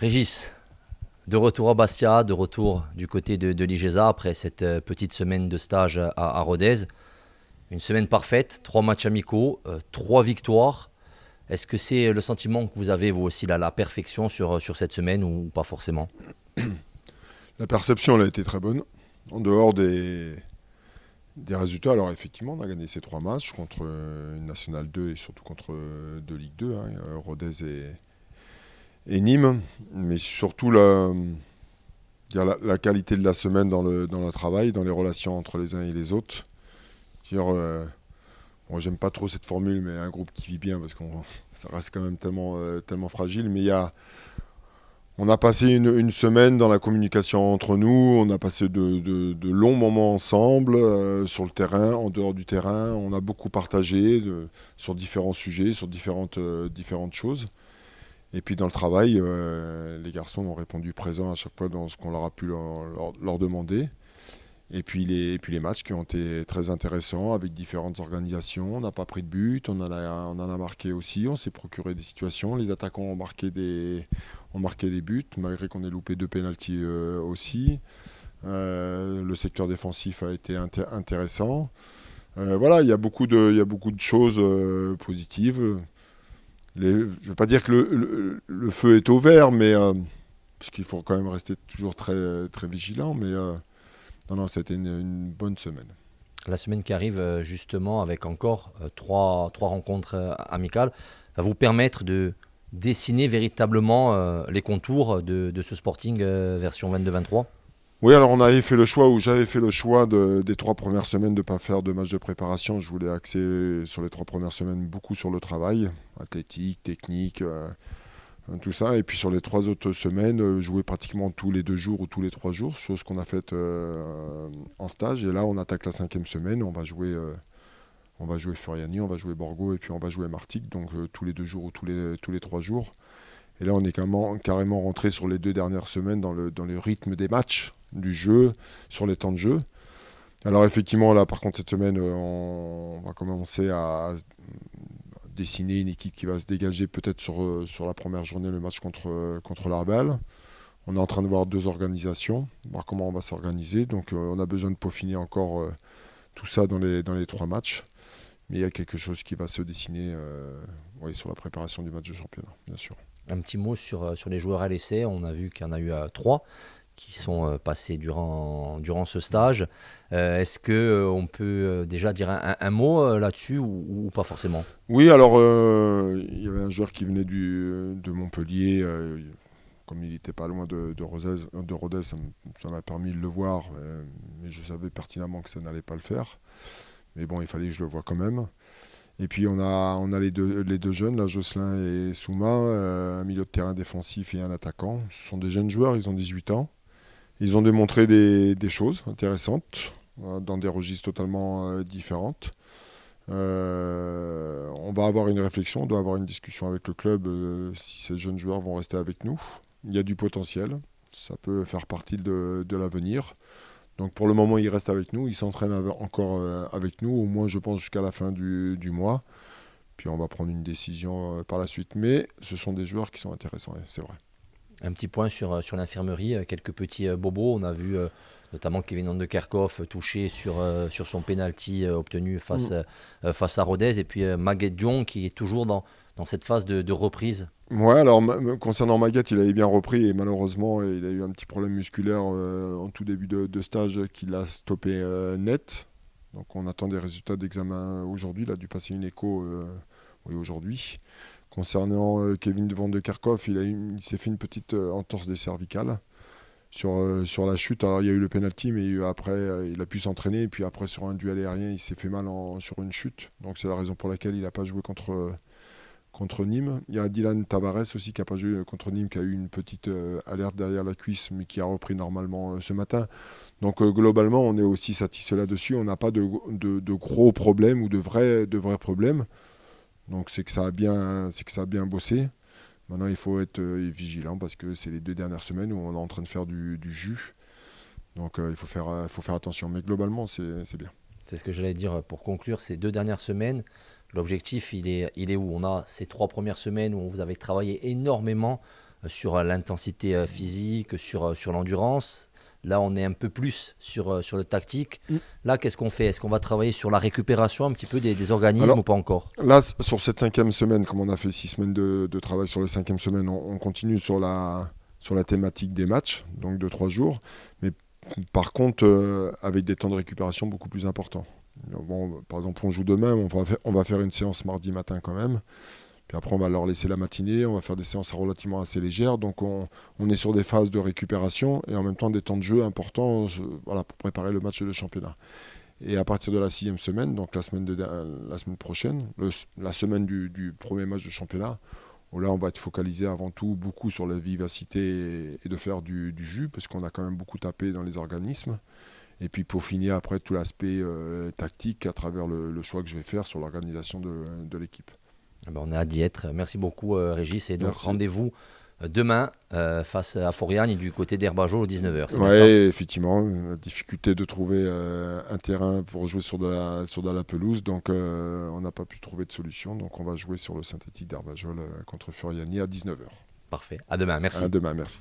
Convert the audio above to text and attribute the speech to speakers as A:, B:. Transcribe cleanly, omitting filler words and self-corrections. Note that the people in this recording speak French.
A: Régis, de retour à Bastia, de retour du côté de l'IGESA après cette petite semaine de stage à Rodez. Une semaine parfaite, 3 matchs amicaux, 3 victoires. Est-ce que c'est le sentiment que vous avez, vous aussi, la perfection sur cette semaine ou pas forcément?
B: La perception elle a été très bonne. En dehors des résultats, alors effectivement, on a gagné ces 3 matchs contre une Nationale 2 et surtout contre deux Ligue 2, Rodez et Nîmes. Mais surtout la qualité de la semaine dans le travail, dans les relations entre les uns et les autres. Dire, bon, j'aime pas trop cette formule, mais un groupe qui vit bien, parce que ça reste quand même tellement fragile. Mais on a passé une semaine dans la communication entre nous, on a passé de longs moments ensemble, sur le terrain, en dehors du terrain. On a beaucoup partagé sur différents sujets, sur différentes choses. Et puis dans le travail, les garçons ont répondu présent à chaque fois dans ce qu'on leur a pu leur demander. Et puis les matchs qui ont été très intéressants avec différentes organisations. On n'a pas pris de but, on en a marqué aussi, on s'est procuré des situations. Les attaquants ont marqué des buts, malgré qu'on ait loupé 2 pénaltys aussi. Le secteur défensif a été intéressant. Voilà, il y a beaucoup de choses positives. Je ne veux pas dire que le feu est au vert, mais parce qu'il faut quand même rester toujours très, très vigilant. Mais non, non, c'était une bonne semaine.
A: La semaine qui arrive, justement, avec encore trois rencontres amicales, va vous permettre de dessiner véritablement les contours de ce Sporting version 22-23.
B: Oui, alors j'avais fait le choix des 3 premières semaines de ne pas faire de match de préparation. Je voulais axer sur les 3 premières semaines beaucoup sur le travail, athlétique, technique, tout ça. Et puis sur les 3 autres semaines, jouer pratiquement tous les 2 jours ou tous les 3 jours, chose qu'on a faite en stage. Et là, on attaque la 5e semaine. On va jouer Furiani, on va jouer Borgo et puis on va jouer Martigues, donc tous les 2 jours ou tous les 3 jours. Et là, on est carrément rentré sur les 2 dernières semaines dans le rythme des matchs, du jeu, sur les temps de jeu. Alors effectivement, là, par contre, cette semaine, on va commencer à dessiner une équipe qui va se dégager peut-être sur la première journée, le match contre l'Arbel. On est en train de voir 2 organisations, voir comment on va s'organiser. Donc on a besoin de peaufiner encore tout ça dans les 3 matchs. Mais il y a quelque chose qui va se dessiner oui, sur la préparation du match de championnat, bien sûr.
A: Un petit mot sur les joueurs à l'essai. On a vu qu'il y en a eu 3 qui sont passés durant ce stage. Est-ce qu'on peut déjà dire un mot là-dessus ou pas forcément?
B: Oui, alors il y avait un joueur qui venait de Montpellier. Comme il n'était pas loin de Rodez, ça m'a permis de le voir. Mais je savais pertinemment que ça n'allait pas le faire. Mais bon, il fallait que je le voie quand même. Et puis on a les deux jeunes, là, Jocelyn et Souma, un milieu de terrain défensif et un attaquant. Ce sont des jeunes joueurs, ils ont 18 ans. Ils ont démontré des choses intéressantes dans des registres totalement différentes. On va avoir une réflexion, on doit avoir une discussion avec le club si ces jeunes joueurs vont rester avec nous. Il y a du potentiel, ça peut faire partie de l'avenir. Donc pour le moment, ils restent avec nous, ils s'entraînent encore avec nous, au moins je pense jusqu'à la fin du mois. Puis on va prendre une décision par la suite. Mais ce sont des joueurs qui sont intéressants, c'est vrai.
A: Un petit point sur l'infirmerie, quelques petits bobos. On a vu notamment Kevin Anderkerkhoff touché sur son penalty obtenu face à Rodez. Et puis Maguette Dion qui est toujours dans cette phase de reprise.
B: Ouais, alors concernant Maguette, il avait bien repris et malheureusement, il a eu un petit problème musculaire en tout début de stage qui l'a stoppé net. Donc on attend des résultats d'examen aujourd'hui. Il a dû passer une écho oui, aujourd'hui. Concernant Kevin Van de Kerkhoff, il s'est fait une petite entorse des cervicales sur la chute. Alors il y a eu le penalty, mais après il a pu s'entraîner. Et puis après sur un duel aérien, il s'est fait mal sur une chute. Donc c'est la raison pour laquelle il n'a pas joué contre Nîmes. Il y a Dylan Tavares aussi qui n'a pas joué contre Nîmes, qui a eu une petite alerte derrière la cuisse, mais qui a repris normalement ce matin. Donc globalement, on est aussi satisfait là-dessus. On n'a pas de gros problèmes ou de vrais problèmes. Donc c'est que ça a bien bossé. Maintenant, il faut être vigilant parce que c'est les 2 dernières semaines où on est en train de faire du jus. Donc il faut faire attention. Mais globalement, c'est bien.
A: C'est ce que j'allais dire pour conclure ces 2 dernières semaines. L'objectif, il est où? On a ces 3 premières semaines où vous avez travaillé énormément sur l'intensité physique, sur l'endurance. Là, on est un peu plus sur le tactique. Là, qu'est-ce qu'on fait? Est-ce qu'on va travailler sur la récupération un petit peu des organismes
B: Alors,
A: ou pas encore?
B: là, sur cette 5e semaine, comme on a fait 6 semaines de travail sur la 5e semaine, on continue sur la thématique des matchs, donc de 3 jours. Mais par contre, avec des temps de récupération beaucoup plus importants. Bon, par exemple, on joue demain, on va faire une séance mardi matin quand même. Puis après, on va leur laisser la matinée, on va faire des séances relativement assez légères. Donc, on est sur des phases de récupération et en même temps des temps de jeu importants voilà, pour préparer le match de championnat. Et à partir de la 6e semaine, donc la semaine prochaine, la semaine du premier match de championnat, où là, on va être focalisé avant tout beaucoup sur la vivacité et de faire du jus, parce qu'on a quand même beaucoup tapé dans les organismes. Et puis pour finir, après, tout l'aspect tactique à travers le choix que je vais faire sur l'organisation de l'équipe.
A: Eh ben, on a hâte d'y être. Merci beaucoup, Régis. Et donc,
B: Merci.
A: rendez-vous demain face à Foriani du côté d'Herbajo au 19h.
B: Oui, effectivement, la difficulté de trouver un terrain pour jouer sur de la pelouse, donc on n'a pas pu trouver de solution, donc on va jouer sur le synthétique d'Herbajol contre Furiani à 19h.
A: Parfait. À demain. Merci.
B: À demain, merci.